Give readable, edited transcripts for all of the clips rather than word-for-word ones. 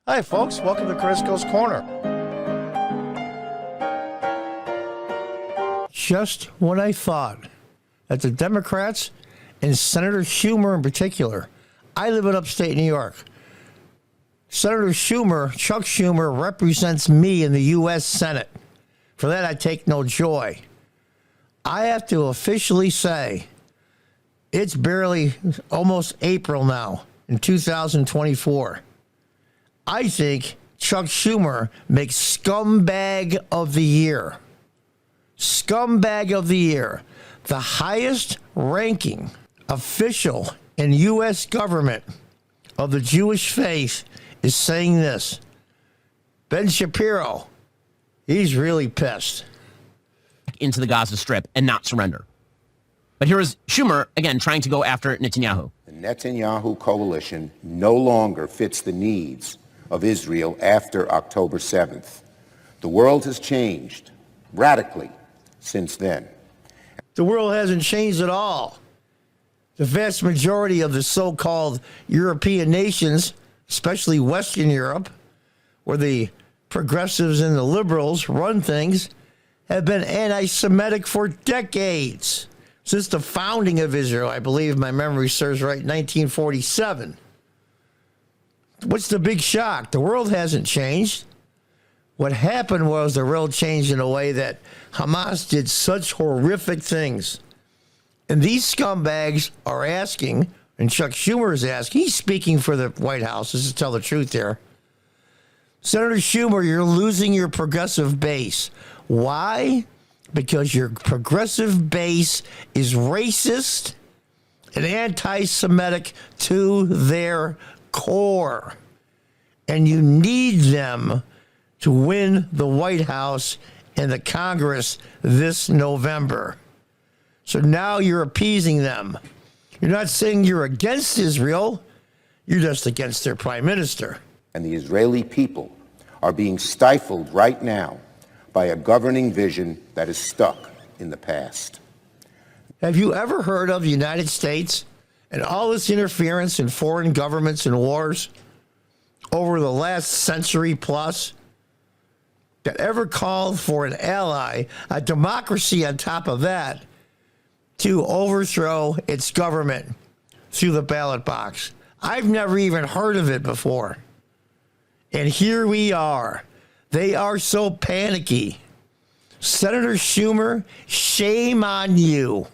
Hi, folks. Welcome to Crisco's Corner. Just when I thought that the Democrats and Senator Schumer in particular, I live in upstate New York. Senator Schumer, Chuck Schumer, represents me in the U.S. Senate. For that, I take no joy. I have to officially say it's barely almost April now in 2024. I think Chuck Schumer makes scumbag of the year. Scumbag of the year. The highest ranking official in U.S. government of the Jewish faith is saying this. Ben Shapiro, he's really pissed. Into the Gaza Strip and not surrender. But here is Schumer, again, trying to go after Netanyahu. The Netanyahu coalition no longer fits the needs of Israel after October 7th. The world has changed radically since then. The world hasn't changed at all. The vast majority of the so-called European nations, especially Western Europe, where the progressives and the liberals run things, have been anti-Semitic for decades. Since the founding of Israel, I believe my memory serves right, 1947. What's the big shock? The world hasn't changed. What happened was the world changed in a way that Hamas did such horrific things. And these scumbags are asking, and Chuck Schumer is asking, he's speaking for the White House, this is to tell the truth there. Senator Schumer, you're losing your progressive base. Why? Because your progressive base is racist and anti-Semitic to their core. And you need them to win the White House and the Congress this November. So now you're appeasing them. You're not saying you're against Israel. You're just against their prime minister. And the Israeli people are being stifled right now by a governing vision that is stuck in the past. Have you ever heard of the United States and all this interference in foreign governments and wars over the last century plus that ever called for an ally, a democracy on top of that, to overthrow its government through the ballot box? I've never even heard of it before. And here we are. They are so panicky. Senator Schumer, shame on you.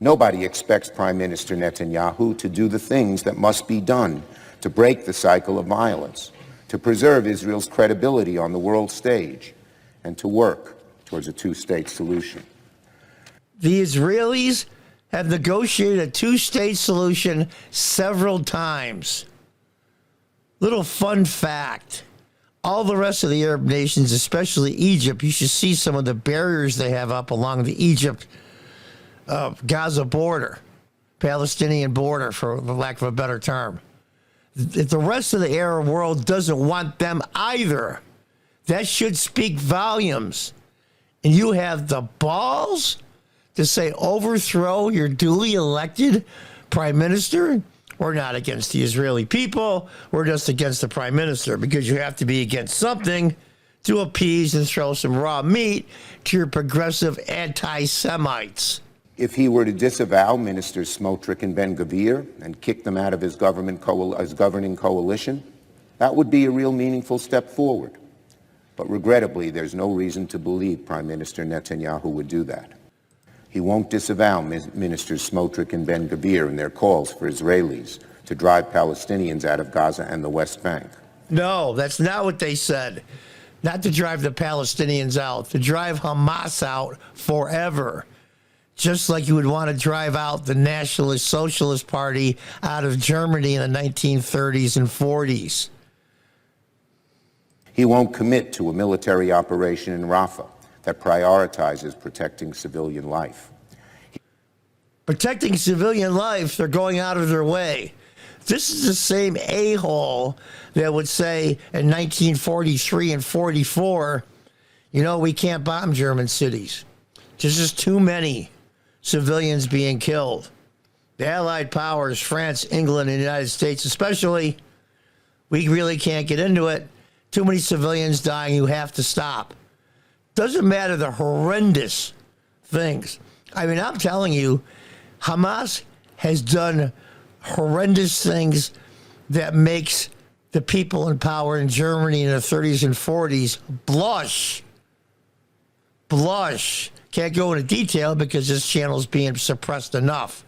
Nobody expects Prime Minister Netanyahu to do the things that must be done to break the cycle of violence, to preserve Israel's credibility on the world stage, and to work towards a two-state solution. The Israelis have negotiated a two-state solution several times. Little fun fact. All the rest of the Arab nations, especially Egypt, you should see some of the barriers they have up along the Egypt-Gaza border, Palestinian border, for the lack of a better term. If the rest of the Arab world doesn't want them either, that should speak volumes. And you have the balls to say overthrow your duly elected prime minister? We're not against the Israeli people. We're just against the prime minister, because you have to be against something to appease and throw some raw meat to your progressive anti-Semites. If he were to disavow Ministers Smotrich and Ben-Gvir and kick them out of his governing coalition, that would be a real meaningful step forward. But regrettably, there's no reason to believe Prime Minister Netanyahu would do that. He won't disavow Ministers Smotrich and Ben-Gvir in their calls for Israelis to drive Palestinians out of Gaza and the West Bank. No, that's not what they said. Not to drive the Palestinians out, to drive Hamas out forever. Just like you would want to drive out the Nationalist Socialist Party out of Germany in the 1930s and 40s. He won't commit to a military operation in Rafah that prioritizes protecting civilian life. Protecting civilian life, they're going out of their way. This is the same a-hole that would say in 1943 and 44, you know, we can't bomb German cities. There's just too many civilians being killed. The Allied powers, France, England, and the United States especially, We really can't get into it. Too many civilians dying. You have to stop. Doesn't matter the horrendous things. I mean, I'm telling you, Hamas has done horrendous things that makes the people in power in Germany in the 30s and 40s blush. Blush. Can't go into detail because this channel is being suppressed enough.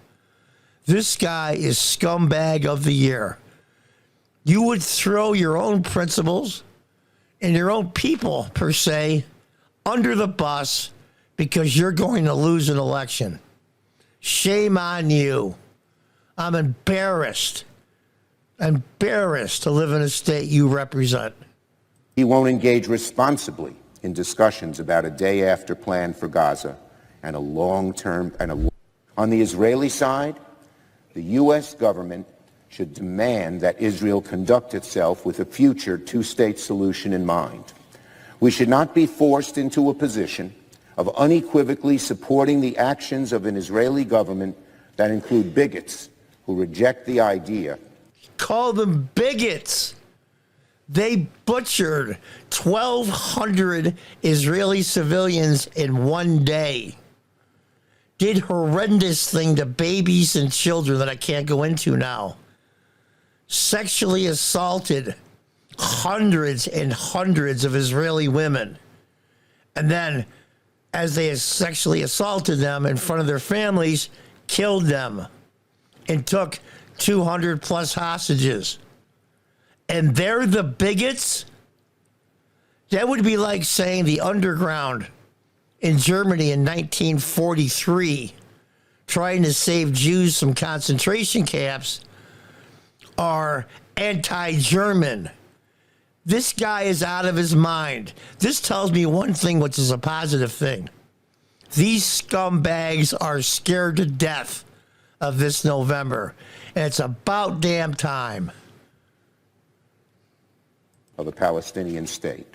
This guy is scumbag of the year. You would throw your own principles and your own people, per se, under the bus because you're going to lose an election. Shame on you. I'm embarrassed. Embarrassed to live in a state you represent. He won't engage responsibly in discussions about a day-after plan for Gaza and a long-term on the Israeli side, the U.S. government should demand that Israel conduct itself with a future two-state solution in mind. We should not be forced into a position of unequivocally supporting the actions of an Israeli government that include bigots who reject the idea. Call them bigots. They butchered 1,200 Israeli civilians in one day. Did horrendous thing to babies and children that I can't go into now. Sexually assaulted hundreds and hundreds of Israeli women. And then, as they sexually assaulted them in front of their families, killed them and took 200 plus hostages. And they're the bigots? That would be like saying the underground in Germany in 1943 trying to save Jews from concentration camps are anti-German. This guy is out of his mind. This tells me one thing, which is a positive thing. These scumbags are scared to death of this November. And it's about damn time. Of a Palestinian state.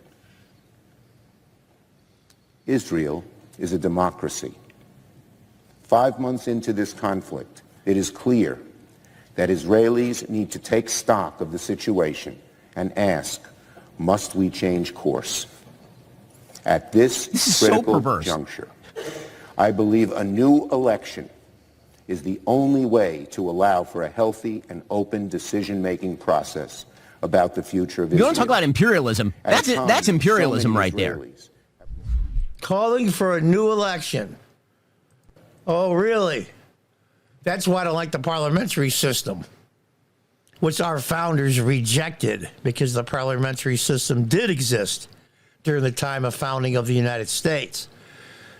Israel is a democracy. 5 months into this conflict, it is clear that Israelis need to take stock of the situation and ask, must we change course? At this critical juncture, I believe a new election is the only way to allow for a healthy and open decision-making process about the future of Israel. You don't talk about imperialism. That's imperialism right there. Calling for a new election. Oh, really? That's why I don't like the parliamentary system, which our founders rejected because the parliamentary system did exist during the time of founding of the United States.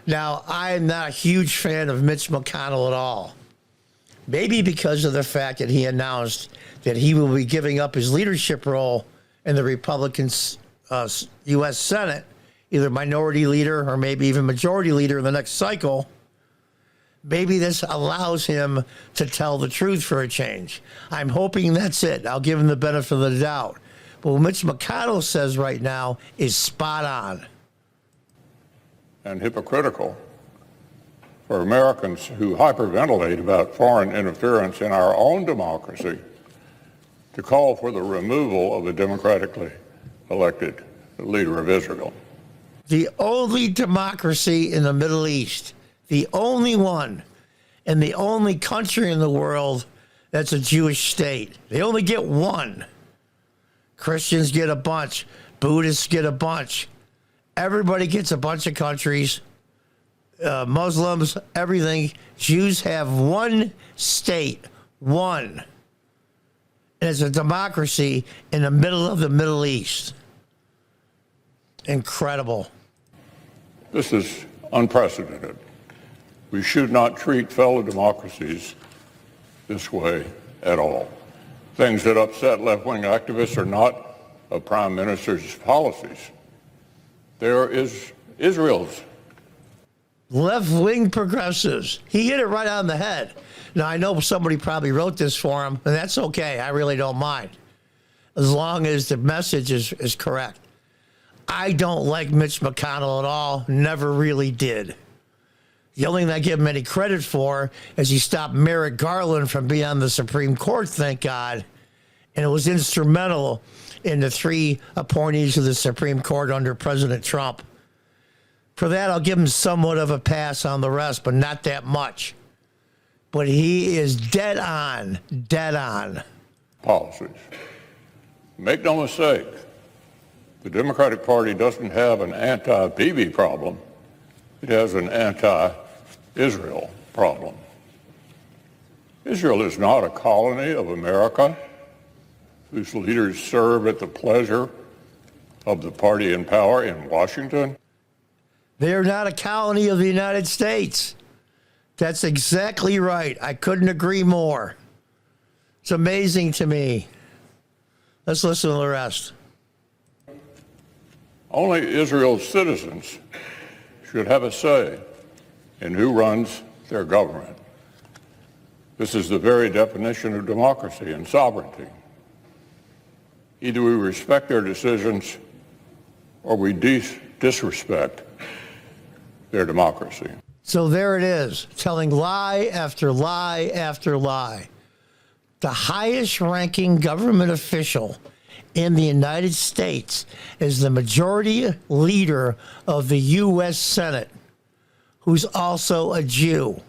Now, I'm not a huge fan of Mitch McConnell at all. Maybe because of the fact that he announced that he will be giving up his leadership role in the Republican U.S. Senate, either minority leader or maybe even majority leader in the next cycle. Maybe this allows him to tell the truth for a change. I'm hoping that's it. I'll give him the benefit of the doubt. But what Mitch McConnell says right now is spot on. And hypocritical for Americans who hyperventilate about foreign interference in our own democracy to call for the removal of a democratically elected leader of Israel. The only democracy in the Middle East, the only one, and the only country in the world that's a Jewish state. They only get one. Christians get a bunch. Buddhists get a bunch. Everybody gets a bunch of countries. Muslims, everything. Jews have one state, one. And it's a democracy in the middle of the Middle East. Incredible. This is unprecedented. We should not treat fellow democracies this way at all. Things that upset left-wing activists are not a prime minister's policies. There is Israel's. Left-wing progressives. He hit it right on the head. Now, I know somebody probably wrote this for him, and that's okay. I really don't mind, as long as the message is correct. I don't like Mitch McConnell at all. Never really did. The only thing I give him any credit for is he stopped Merrick Garland from being on the Supreme Court, thank God, and it was instrumental in the 3 appointees to the Supreme Court under President Trump. For that, I'll give him somewhat of a pass on the rest, but not that much. But he is dead on policies. Make no mistake, the Democratic Party doesn't have an anti-Bibi problem. It has an anti-Israel problem. Israel is not a colony of America whose leaders serve at the pleasure of the party in power in Washington. They're not a colony of the United States. That's exactly right. I couldn't agree more. It's amazing to me. Let's listen to the rest. Only Israel's citizens should have a say in who runs their government. This is the very definition of democracy and sovereignty. Either we respect their decisions or we disrespect their democracy. So there it is, telling lie after lie after lie. The highest ranking government official in the United States is the majority leader of the U.S. Senate, who's also a Jew.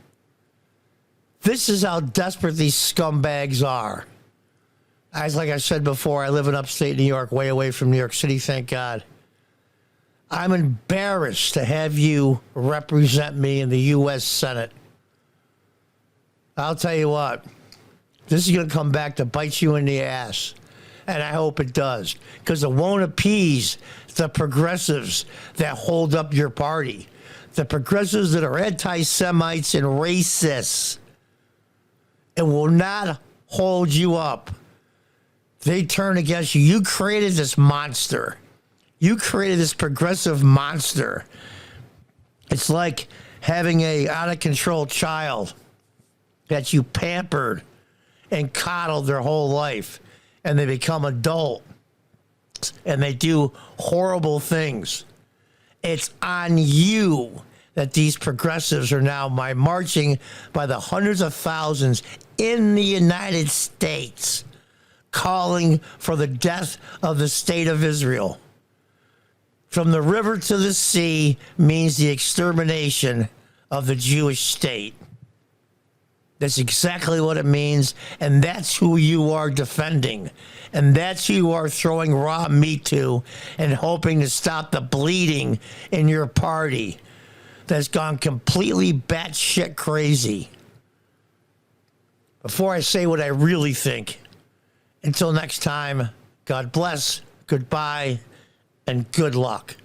This is how desperate these scumbags are. Like I said before, I live in upstate New York, way away from New York City, thank God. I'm embarrassed to have you represent me in the U.S. Senate. I'll tell you what, this is going to come back to bite you in the ass. And I hope it does, because it won't appease the progressives that hold up your party. The progressives that are anti-Semites and racists. It will not hold you up. They turn against you. You created this monster. You created this progressive monster. It's like having a out-of-control child that you pampered and coddled their whole life, and they become adult, and they do horrible things. It's on you that these progressives are now marching by the hundreds of thousands in the United States, calling for the death of the state of Israel. From the river to the sea means the extermination of the Jewish state. That's exactly what it means, and that's who you are defending. And that's who you are throwing raw meat to and hoping to stop the bleeding in your party that's gone completely batshit crazy. Before I say what I really think, until next time, God bless, goodbye, and good luck.